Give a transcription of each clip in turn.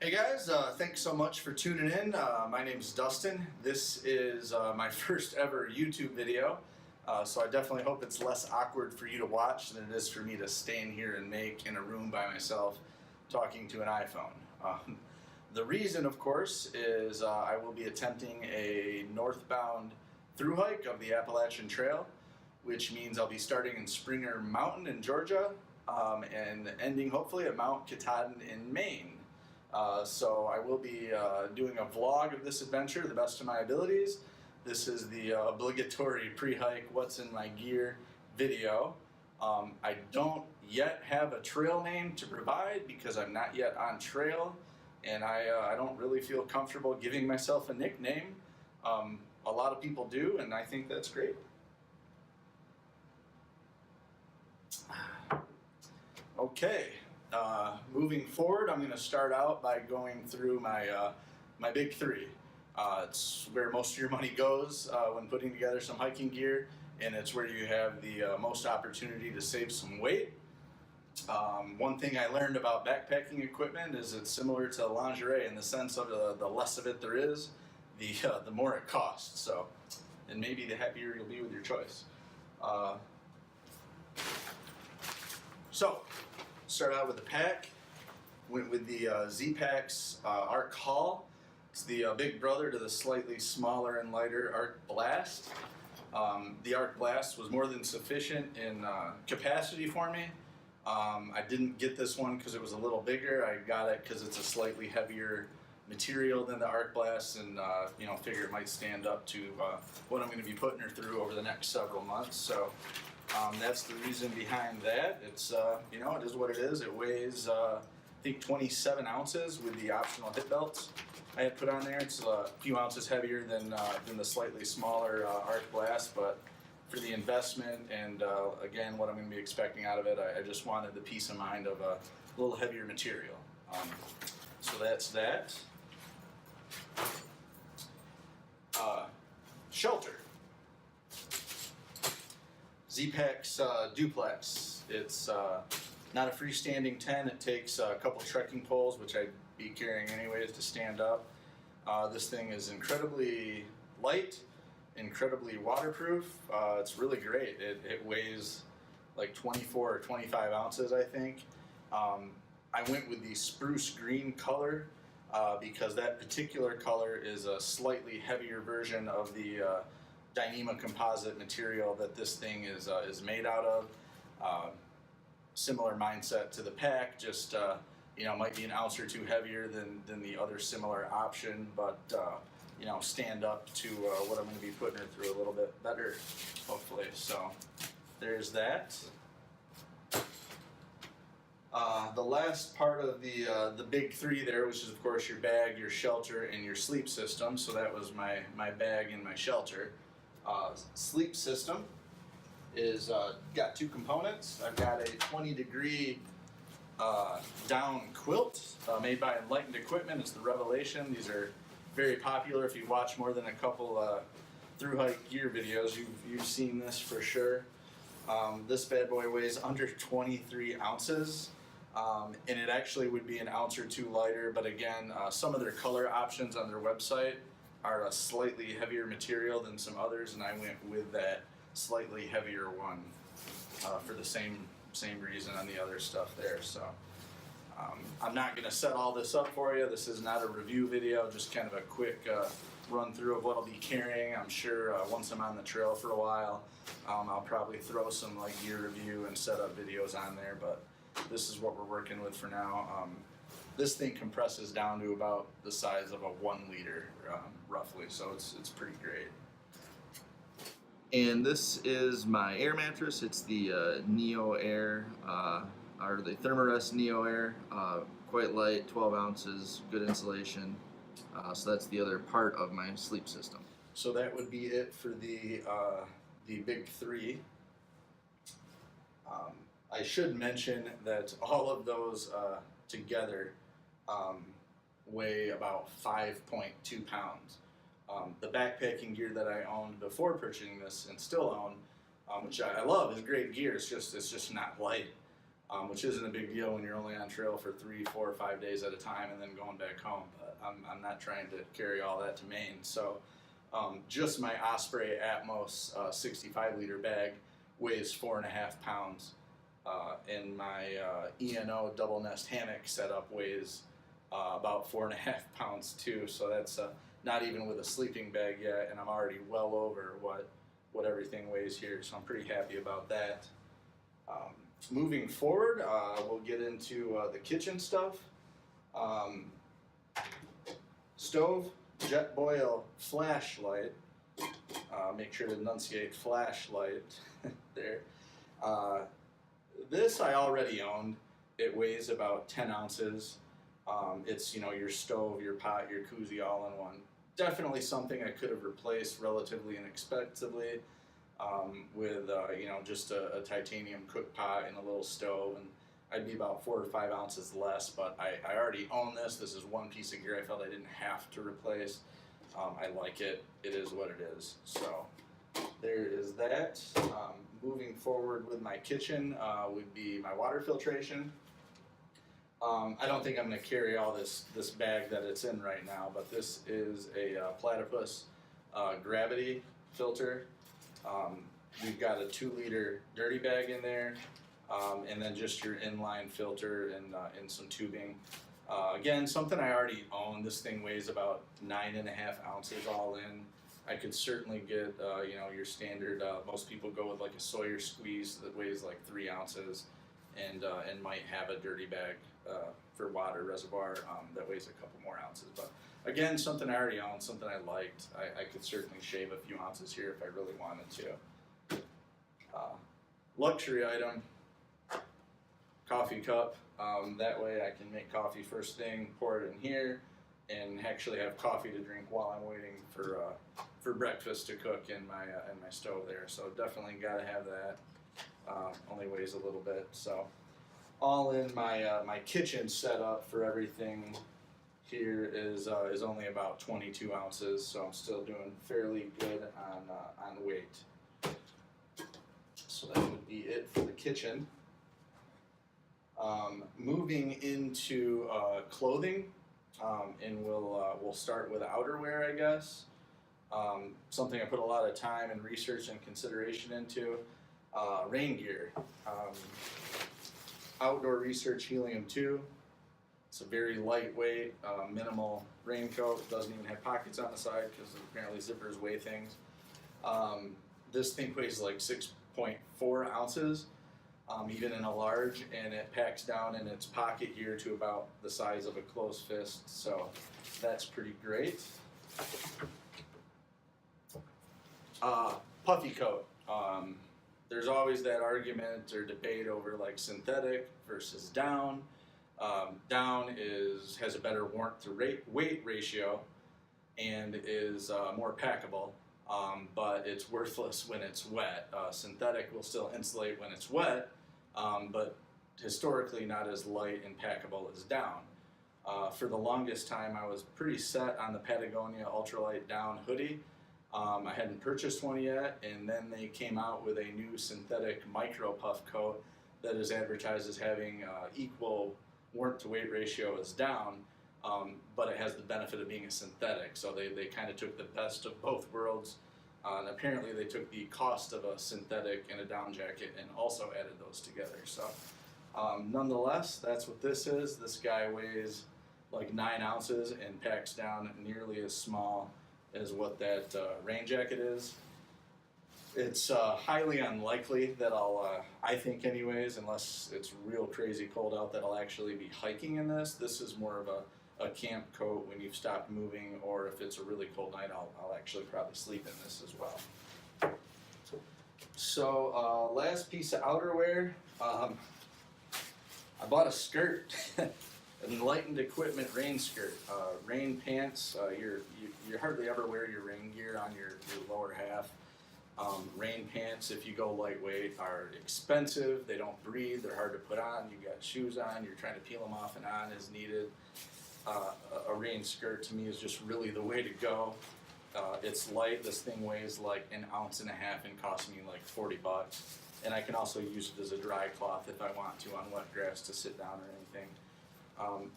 Hey guys, thanks so much for tuning in. My name's Dustin. This is my first ever YouTube video, so I definitely hope it's less awkward for you to watch than it is for me to stand here and make in a room by myself talking to an iPhone. The reason, of course, is I will be attempting a northbound thru hike of the Appalachian Trail, which means I'll be starting in Springer Mountain in Georgia and ending hopefully at Mount Katahdin in Maine. So I will be doing a vlog of this adventure the best of my abilities. This is the obligatory pre-hike what's in my gear video. I don't yet have a trail name to provide because I'm not yet on trail, and I don't really feel comfortable giving myself a nickname. A lot of people do, and I think that's great. Okay. Moving forward, I'm going to start out by going through my big three. It's where most of your money goes when putting together some hiking gear, and it's where you have the most opportunity to save some weight. One thing I learned about backpacking equipment is it's similar to lingerie in the sense of the less of it there is, the more it costs. So, and maybe the happier you'll be with your choice. So, start out with the pack. Went with the Z-Packs Arc Haul. It's the big brother to the slightly smaller and lighter Arc Blast. The Arc Blast was more than sufficient in capacity for me. I didn't get this one because it was a little bigger. I got it because it's a slightly heavier material than the Arc Blast, and figure it might stand up to what I'm going to be putting her through over the next several months. So that's the reason behind that. It's it is what it is. It weighs I think 27 ounces with the optional hip belts I had put on there. It's a few ounces heavier than the slightly smaller Arc Blast, but for the investment and again what I'm going to be expecting out of it, I just wanted the peace of mind of a little heavier material. So that's that. Shelter. Z-Packs Duplex. It's not a freestanding tent. It takes a couple trekking poles, which I'd be carrying anyways to stand up. This thing is incredibly light, incredibly waterproof. It's really great. It weighs like 24 or 25 ounces, I think. I went with the spruce green color because that particular color is a slightly heavier version of the Dyneema composite material that this thing is made out of. Similar mindset to the pack, just might be an ounce or two heavier than the other similar option, but stand up to what I'm going to be putting her through a little bit better, hopefully. So there's that. The last part of the big three there, which is of course your bag, your shelter, and your sleep system. So that was my bag and my shelter. Sleep system is got two components. I've got a 20-degree down quilt made by Enlightened Equipment. It's the Revelation. These are very popular. If you watch more than a couple thru-hike gear videos, you've seen this for sure. This bad boy weighs under 23 ounces, and it actually would be an ounce or two lighter, but again, some of their color options on their website are a slightly heavier material than some others, and I went with that slightly heavier one for the same reason on the other stuff there. So I'm not going to set all this up for you. This is not a review video, just kind of a quick run through of what I'll be carrying. I'm sure once I'm on the trail for a while, I'll probably throw some gear review and setup videos on there, but this is what we're working with for now. This thing compresses down to about the size of a 1 liter roughly, so it's pretty great. And this is my air mattress. It's the Neo Air, or the Thermarest Neo Air. Quite light, 12 ounces, good insulation. So that's the other part of my sleep system. So that would be it for the big three. I should mention that all of those together weigh about 5.2 pounds. The backpacking gear that I owned before purchasing this and still own, which I love, is great gear. It's just not light. which isn't a big deal when you're only on trail for 3, 4, 5 days at a time and then going back home. But I'm not trying to carry all that to Maine. So just my Osprey Atmos 65-liter bag weighs 4.5 pounds. And my ENO double nest hammock setup weighs about 4.5 pounds too. So that's not even with a sleeping bag yet, and I'm already well over what everything weighs here. So I'm pretty happy about that. Moving forward, we'll get into the kitchen stuff. Stove, jet boil, flashlight. Make sure to enunciate flashlight there. This I already owned. It weighs about 10 ounces. It's, your stove, your pot, your koozie all in one. Definitely something I could have replaced relatively inexpensively with, just a titanium cook pot and a little stove, and I'd be about 4 or 5 ounces less, but I already own this. This is one piece of gear I felt I didn't have to replace. I like it. It is what it is. So there is that. Moving forward with my kitchen would be my water filtration. I don't think I'm going to carry all this bag that it's in right now, but this is a Platypus gravity filter. We've got a 2-liter dirty bag in there, and then just your inline filter and some tubing. Again, something I already own. This thing weighs about 9.5 ounces all in. I could certainly get, your standard, most people go with like a Sawyer squeeze that weighs like 3 ounces and might have a dirty bag for water reservoir that weighs a couple more ounces. But again, something I already own, something I liked. I could certainly shave a few ounces here if I really wanted to. Luxury item, coffee cup. That way I can make coffee first thing, pour it in here, and actually have coffee to drink while I'm waiting for breakfast to cook in my stove there. So definitely got to have that. Only weighs a little bit. So all in my kitchen setup for everything here is only about 22 ounces. So I'm still doing fairly good on weight. So that would be it for the kitchen. Moving into clothing, and we'll start with outerwear, I guess. Something I put a lot of time and research and consideration into. Rain gear. Outdoor Research Helium 2. It's a very lightweight, minimal raincoat. It doesn't even have pockets on the side because apparently zippers weigh things. This thing weighs like 6.4 ounces. Even in a large, and it packs down in its pocket here to about the size of a closed fist, so that's pretty great. Puffy coat. There's always that argument or debate over like synthetic versus down. Down has a better warmth to weight ratio and is more packable. But it's worthless when it's wet. Synthetic will still insulate when it's wet, but historically not as light and packable as down. For the longest time, I was pretty set on the Patagonia ultralight down hoodie. I hadn't purchased one yet, and then they came out with a new synthetic micro puff coat that is advertised as having equal warmth to weight ratio as down. But it has the benefit of being a synthetic, so they kind of took the best of both worlds, and apparently they took the cost of a synthetic and a down jacket and also added those together. So nonetheless, that's what this is. This guy weighs like 9 ounces and packs down nearly as small as what that rain jacket is. It's highly unlikely that I think anyways, unless it's real crazy cold out, that I'll actually be hiking in this. This is more of a camp coat when you've stopped moving, or if it's a really cold night, I'll actually probably sleep in this as well. So last piece of outerwear, I bought a skirt, an Enlightened Equipment rain skirt. Rain pants, you hardly ever wear your rain gear on your lower half. Rain pants, if you go lightweight, are expensive. They don't breathe. They're hard to put on. You've got shoes on. You're trying to peel them off and on as needed. A rain skirt to me is just really the way to go. It's light. This thing weighs like 1.5 ounces and cost me like $40. and I can also use it as a dry cloth if I want to on wet grass to sit down or anything.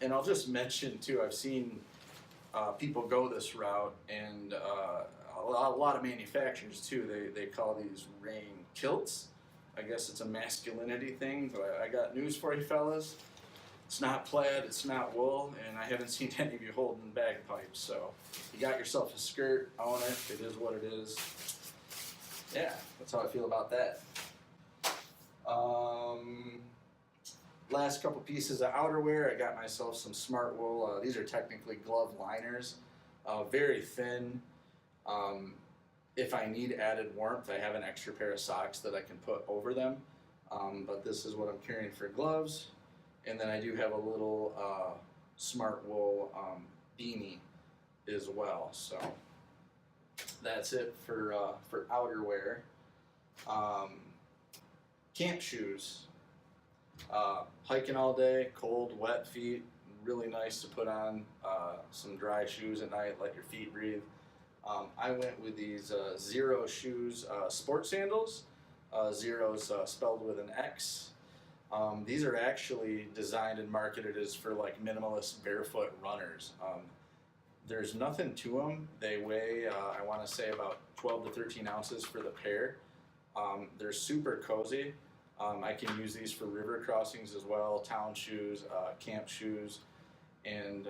And I'll just mention too, I've seen people go this route, and a lot of manufacturers too, they call these rain kilts. I guess it's a masculinity thing, but I got news for you fellas. It's not plaid, it's not wool, and I haven't seen any of you holding bagpipes, so you got yourself a skirt, own it, it is what it is. Yeah, that's how I feel about that. Last couple pieces of outerwear, I got myself some smart wool. These are technically glove liners, very thin. If I need added warmth, I have an extra pair of socks that I can put over them, but this is what I'm carrying for gloves. And then I do have a little smart wool beanie as well. So that's it for outerwear. Camp shoes. Hiking all day, cold, wet feet. Really nice to put on some dry shoes at night, let your feet breathe. I went with these Zero shoes, sport sandals. Zero's spelled with an X. These are actually designed and marketed as for like minimalist barefoot runners. There's nothing to them. They weigh, I want to say about 12 to 13 ounces for the pair. They're super cozy. I can use these for river crossings as well, town shoes, camp shoes, and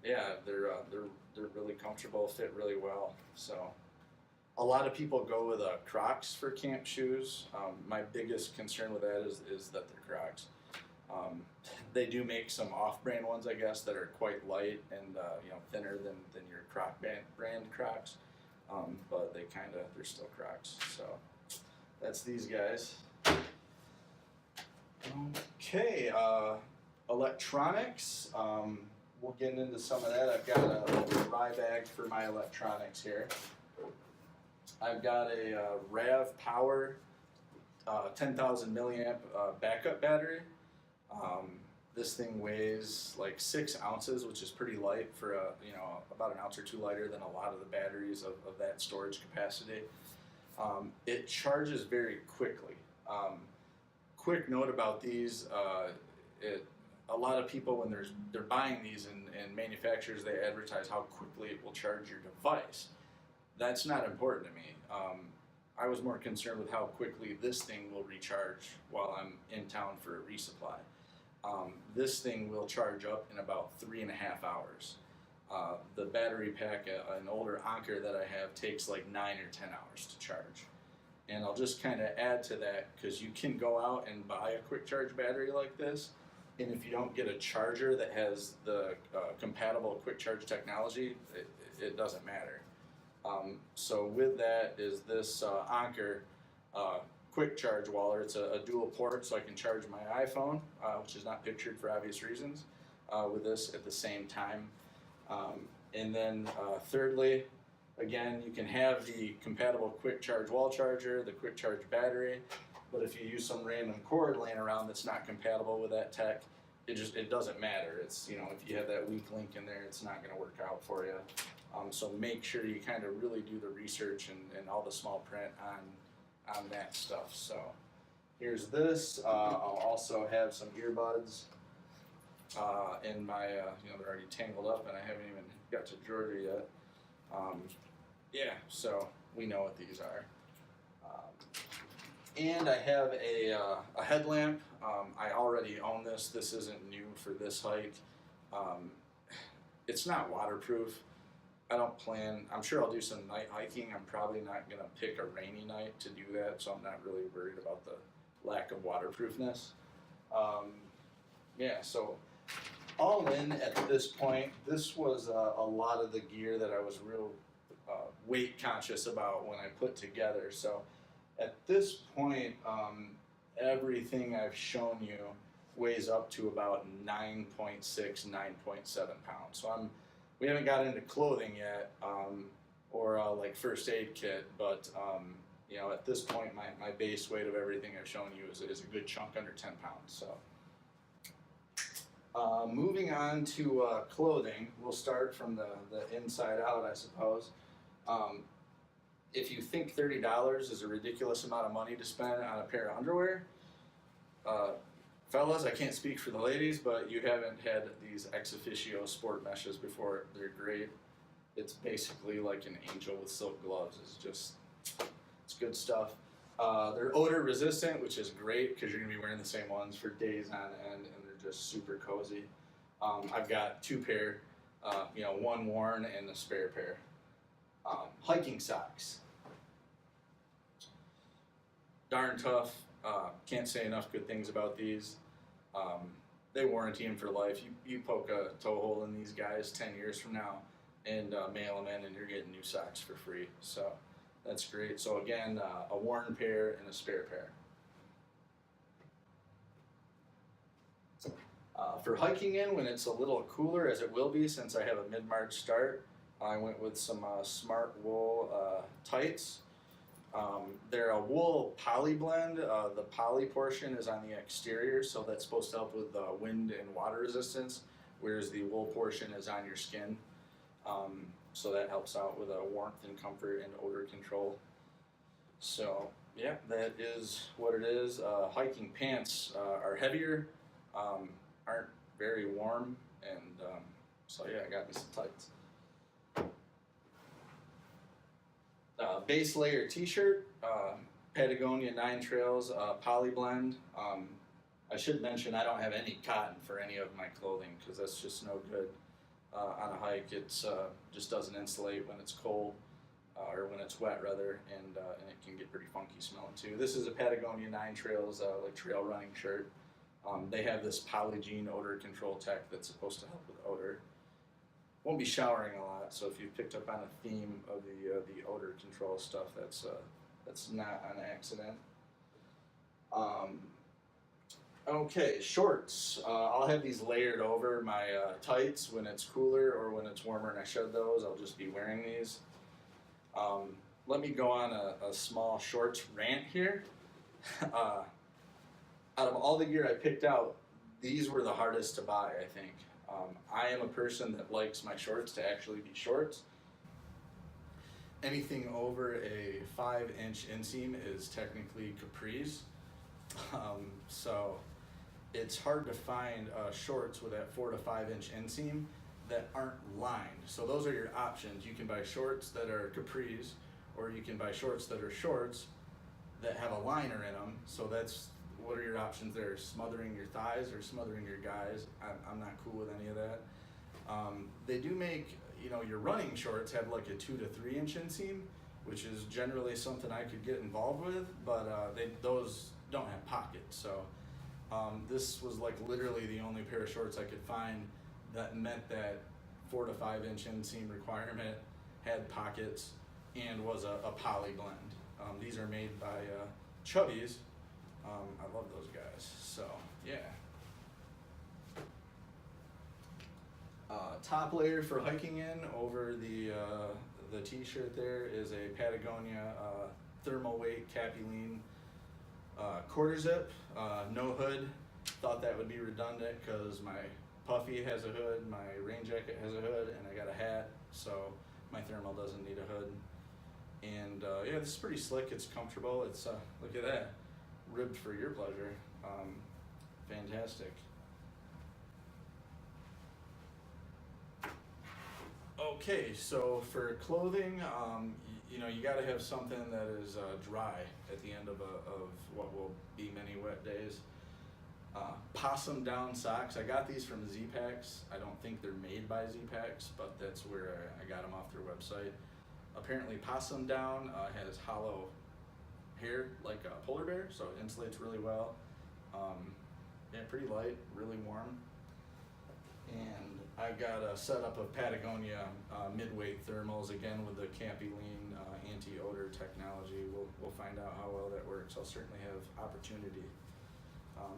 yeah, they're really comfortable, fit really well. So a lot of people go with Crocs for camp shoes. My biggest concern with that is that they're Crocs. They do make some off-brand ones, I guess, that are quite light and thinner than your Croc brand Crocs, but they're still Crocs. So that's these guys. Okay, electronics. We'll get into some of that. I've got a dry bag for my electronics here. I've got a RAV Power 10,000 milliamp backup battery. This thing weighs like 6 ounces, which is pretty light for about an ounce or two lighter than a lot of the batteries of that storage capacity. It charges very quickly. Quick note about these, a lot of people when they're buying these and manufacturers, they advertise how quickly it will charge your device. That's not important to me. I was more concerned with how quickly this thing will recharge while I'm in town for a resupply. This thing will charge up in about 3.5 hours. The battery pack, an older Anker that I have, takes like 9 or 10 hours to charge. And I'll just kind of add to that, because you can go out and buy a quick charge battery like this, and if you don't get a charger that has the compatible quick charge technology, it doesn't matter. So with that is this Anker quick charge waller. It's a dual port, so I can charge my iPhone, which is not pictured for obvious reasons, with this at the same time. And then thirdly, again, you can have the compatible quick charge wall charger, the quick charge battery, but if you use some random cord laying around that's not compatible with that tech, it doesn't matter. It's, if you have that weak link in there, it's not going to work out for you. So make sure you kind of really do the research and all the small print on that stuff. So here's this. I'll also have some earbuds in my, they're already tangled up and I haven't even got to Georgia yet. Yeah, so we know what these are. And I have a headlamp. I already own this. This isn't new for this hike. It's not waterproof. I'm sure I'll do some night hiking. I'm probably not going to pick a rainy night to do that, so I'm not really worried about the lack of waterproofness. Yeah, so all in at this point, this was a lot of the gear that I was real weight conscious about when I put together. So at this point, everything I've shown you weighs up to about 9.6, 9.7 pounds. So we haven't got into clothing yet, or like first aid kit, but at this point, my base weight of everything I've shown you is a good chunk under 10 pounds. So moving on to clothing, we'll start from the inside out, I suppose. if you think $30 is a ridiculous amount of money to spend on a pair of underwear, fellas, I can't speak for the ladies, but you haven't had these ex officio sport meshes before. They're great. It's basically like an angel with silk gloves. It's good stuff. They're odor resistant, which is great because you're gonna be wearing the same ones for days on end, and they're just super cozy. I've got 2 pair, one worn and a spare pair. Hiking socks. Darn tough. Can't say enough good things about these. They warranty them for life. You poke a toe hole in these guys 10 years from now and mail them in, and you're getting new socks for free. So that's great. So again, a worn pair and a spare pair. For hiking in when it's a little cooler, as it will be since I have a mid-March start, I went with some Smart Wool tights. They're a wool poly blend. The poly portion is on the exterior, so that's supposed to help with wind and water resistance, whereas the wool portion is on your skin. So that helps out with warmth and comfort and odor control. So yeah, that is what it is. Hiking pants are heavier, aren't very warm, and so yeah, I got me some tights. Base layer t-shirt, Patagonia 9 Trails poly blend. I should mention I don't have any cotton for any of my clothing because that's just no good on a hike. It's just doesn't insulate when it's cold or when it's wet rather, and it can get pretty funky smelling too. This is a Patagonia 9 Trails like trail running shirt. They have this Applachian odor control tech that's supposed to help with odor. Won't be showering a lot, so if you picked up on a theme of the odor control stuff, that's not an accident. Okay, shorts. I'll have these layered over my tights when it's cooler or when it's warmer and I shed those. I'll just be wearing these. Let me go on a small shorts rant here. Out of all the gear I picked out, these were the hardest to buy, I think. I am a person that likes my shorts to actually be shorts. Anything over a 5-inch inseam is technically capris. So it's hard to find shorts with that 4 to 5-inch inseam that aren't lined. So those are your options. You can buy shorts that are capris, or you can buy shorts that are shorts that have a liner in them. So what are your options there? Smothering your thighs or smothering your guys? I'm not cool with any of that. They do make, your running shorts have like a 2 to 3-inch inseam, which is generally something I could get involved with, but those don't have pockets. So this was like literally the only pair of shorts I could find that met that 4 to 5-inch inseam requirement, had pockets, and was a poly blend. These are made by Chubbies. I love those guys, so yeah. Top layer for hiking in over the t-shirt there is a Patagonia thermal weight Applachian quarter zip, no hood. Thought that would be redundant because my puffy has a hood, my rain jacket has a hood, and I got a hat, so my thermal doesn't need a hood. And yeah, this is pretty slick. It's comfortable. It's look at that. Ribbed for your pleasure. Fantastic. Okay, so for clothing, you got to have something that is dry at the end of what will be many wet days. Possum down socks. I got these from Z-Packs. I don't think they're made by Z-Packs, but that's where I got them off their website. Apparently, possum down has hollow hair like a polar bear, so it insulates really well. Yeah, pretty light, really warm. And I got a setup of Patagonia mid-weight thermals, again with the Applachian anti-odor technology. We'll find out how well that works. I'll certainly have opportunity.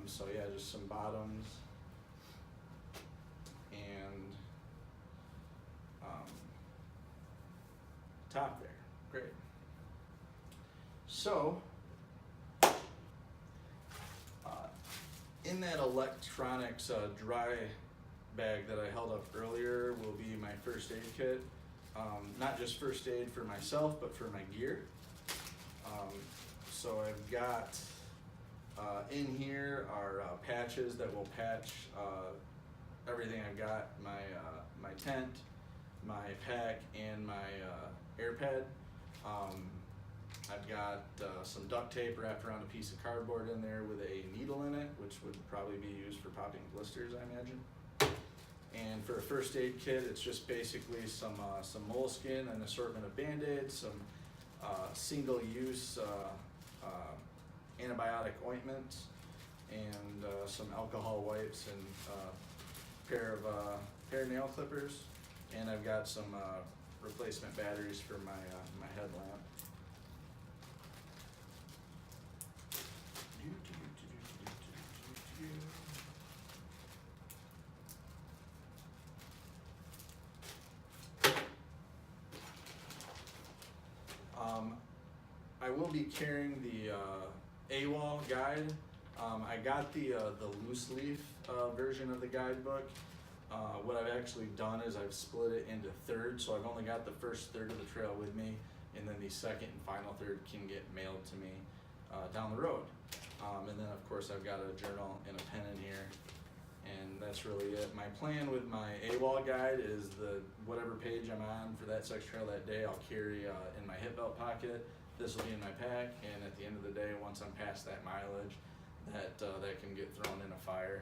So yeah, just some bottoms and top there. Great. So, in that electronics dry bag that I held up earlier will be my first aid kit. not just first aid for myself, but for my gear. So I've got in here are patches that will patch everything I've got, my tent, my pack, and my air pad. I've got some duct tape wrapped around a piece of cardboard in there with a needle in it, which would probably be used for popping blisters, I imagine. And for a first aid kit, it's just basically some moleskin, an assortment of Band-Aids, some single-use antibiotic ointment, and some alcohol wipes, and a pair of nail clippers, and I've got some replacement batteries for my headlamp. I will be carrying the AWOL guide. I got the loose leaf version of the guidebook. What I've actually done is I've split it into thirds, so I've only got the first third of the trail with me, and then the second and final third can get mailed to me down the road. And then of course I've got a journal and a pen in here, and that's really it. My plan with my AWOL guide is whatever page I'm on for that section trail that day, I'll carry in my hip belt pocket. This will be in my pack, and at the end of the day, once I'm past that mileage, that can get thrown in a fire.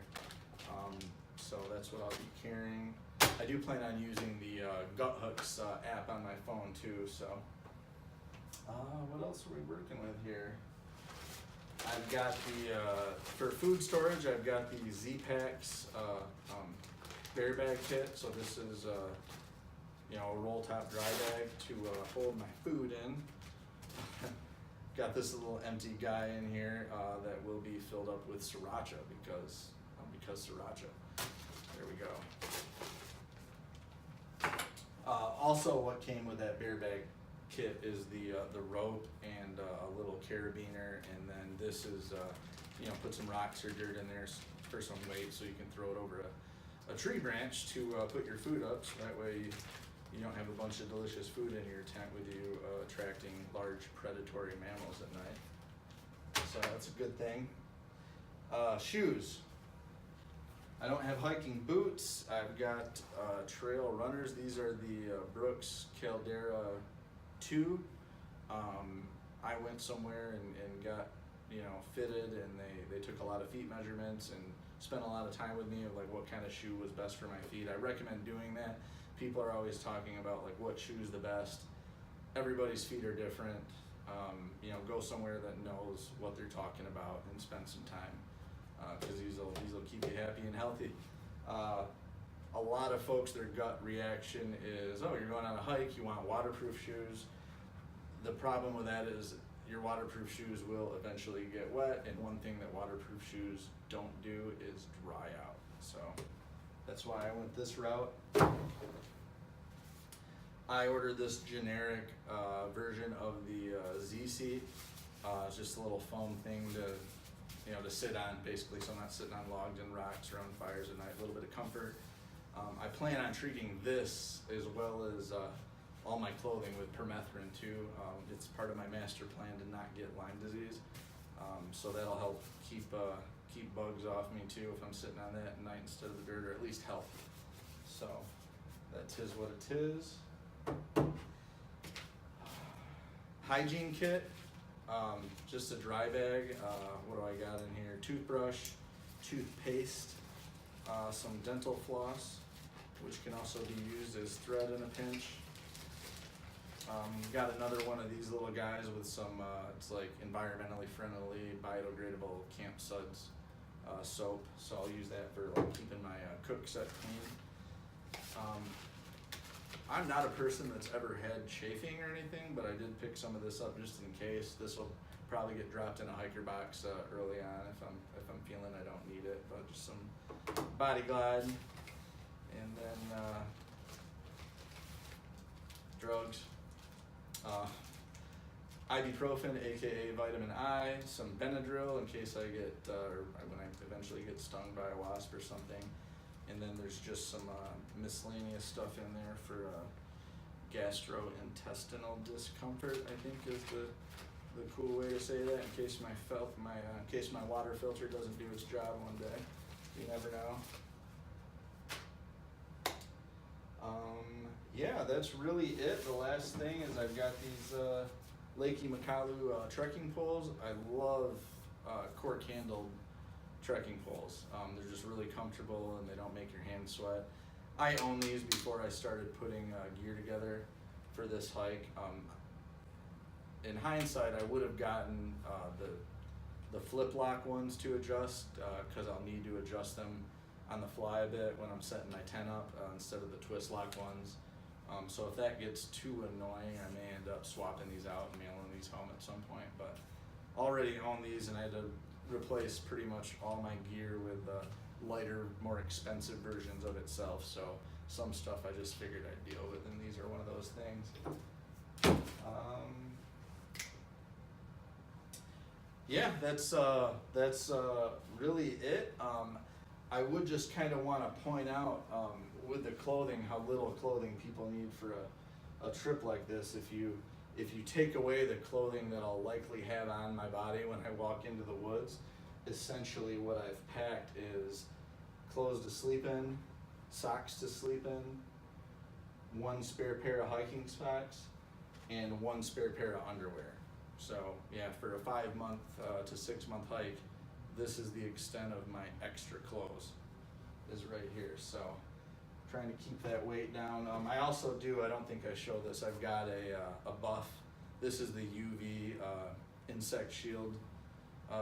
So that's what I'll be carrying. I do plan on using the Gut Hooks app on my phone too. So what else are we working with here? I've got for food storage, I've got the Z-Packs bear bag kit. So this is a roll top dry bag to hold my food in. Got this little empty guy in here that will be filled up with sriracha because sriracha. There we go. Also, what came with that bear bag kit is the rope and a little carabiner, and then this is put some rocks or dirt in there for some weight, so you can throw it over a tree branch to put your food up. So that way you don't have a bunch of delicious food in your tent with you, attracting large predatory mammals at night. So that's a good thing. Shoes. I don't have hiking boots. I've got trail runners. These are the Brooks Caldera 2. I went somewhere and got fitted, and they took a lot of feet measurements and spent a lot of time with me of like what kind of shoe was best for my feet. I recommend doing that. People are always talking about like what shoe's the best. Everybody's feet are different. Go somewhere that knows what they're talking about and spend some time, because these will keep you happy and healthy. A lot of folks, their gut reaction is, oh, you're going on a hike, you want waterproof shoes. The problem with that is your waterproof shoes will eventually get wet, and one thing that waterproof shoes don't do is dry out. So that's why I went this route. I ordered this generic version of the Z-Seat. It's just a little foam thing to sit on, basically, so I'm not sitting on logs and rocks or on fires at night. A little bit of comfort. I plan on treating this as well as all my clothing with permethrin too. It's part of my master plan to not get Lyme disease, so that'll help keep bugs off me too if I'm sitting on that at night instead of the dirt, or at least healthy. So that is what it is. Hygiene kit, just a dry bag. What do I got in here? Toothbrush, toothpaste, some dental floss, which can also be used as thread in a pinch. Got another one of these little guys with some, it's like environmentally friendly, biodegradable Camp Suds soap, so I'll use that for like keeping my cook set clean. I'm not a person that's ever had chafing or anything, but I did pick some of this up just in case. This will probably get dropped in a hiker box early on if I'm feeling I don't need it, but just some Body Glide, and then drugs. Ibuprofen, aka vitamin I, some Benadryl in case I get, or when I eventually get stung by a wasp or something. And then there's just some miscellaneous stuff in there for gastrointestinal discomfort, I think is the cool way to say that, in case my water filter doesn't do its job one day. You never know. Yeah, that's really it. The last thing is I've got these Lakey Makalu trekking poles. I love cork handled trekking poles. They're just really comfortable and they don't make your hands sweat. I own these before I started putting gear together for this hike. In hindsight, I would have gotten the flip lock ones to adjust because I'll need to adjust them on the fly a bit when I'm setting my tent up instead of the twist lock ones. So if that gets too annoying, I may end up swapping these out and mailing these home at some point. But already own these, and I had to replace pretty much all my gear with lighter, more expensive versions of itself. So some stuff I just figured I'd deal with, and these are one of those things. Yeah, that's really it. I would just kind of want to point out with the clothing how little clothing people need for a trip like this. If you take away the clothing that I'll likely have on my body when I walk into the woods, essentially what I've packed is clothes to sleep in, socks to sleep in, one spare pair of hiking socks, and one spare pair of underwear. So yeah, for a 5-month to 6-month hike, this is the extent of my extra clothes, is right here. So trying to keep that weight down. I also do, I don't think I show this, I've got a buff. This is the UV insect shield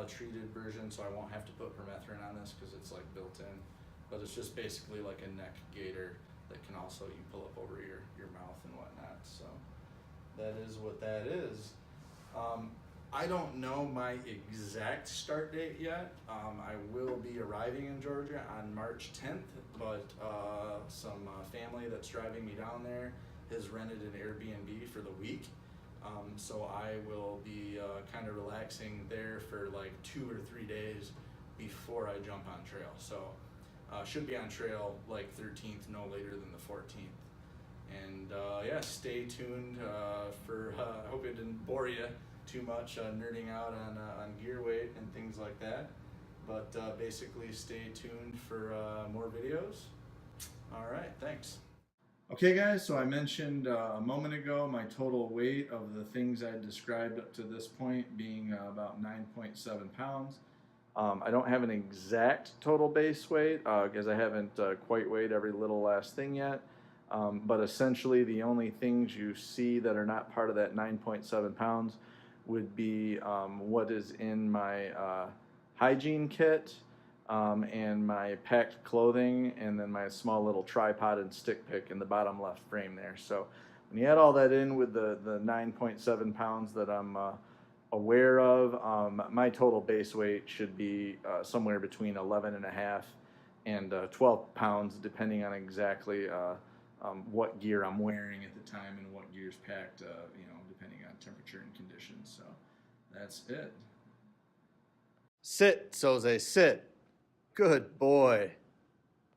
treated version, so I won't have to put permethrin on this because it's like built in. But it's just basically like a neck gaiter that can also, you pull up over your mouth and whatnot. So that is what that is. I don't know my exact start date yet. I will be arriving in Georgia on March 10th, but some family that's driving me down there has rented an Airbnb for the week. So I will be kind of relaxing there for like 2 or 3 days before I jump on trail. So should be on trail like 13th, no later than the 14th. And yeah, stay tuned for, I hope it didn't bore you too much nerding out on gear weight and things like that. But basically stay tuned for more videos. All right, thanks. Okay guys, so I mentioned a moment ago my total weight of the things I described up to this point being about 9.7 pounds. I don't have an exact total base weight because I haven't quite weighed every little last thing yet. But essentially the only things you see that are not part of that 9.7 pounds would be what is in my hygiene kit and my packed clothing, and then my small little tripod and stick pick in the bottom left frame there. So when you add all that in with the 9.7 pounds that I'm aware of, my total base weight should be somewhere between 11.5 and 12 pounds, depending on exactly what gear I'm wearing at the time and what gear's packed, you know, depending on temperature and conditions. So that's it. Sit, Soze, sit. Good boy.